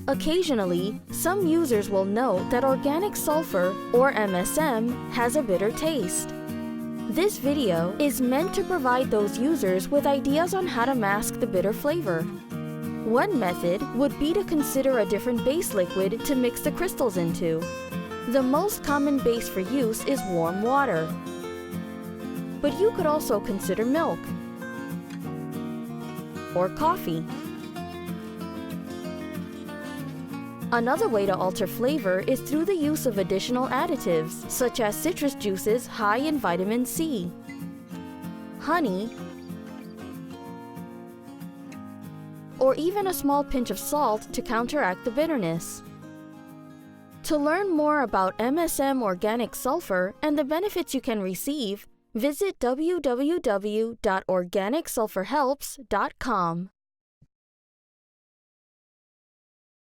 Occasionally, some users will note that organic sulfur, or MSM, has a bitter taste. This video is meant to provide those users with ideas on how to mask the bitter flavor. One method would be to consider a different base liquid to mix the crystals into. The most common base for use is warm water, but you could also consider milk or coffee. Another way to alter flavor is through the use of additional additives, such as citrus juices high in vitamin C, honey, or even a small pinch of salt to counteract the bitterness. To learn more about MSM Organic Sulfur and the benefits you can receive, visit www.organicsulfurhelps.com.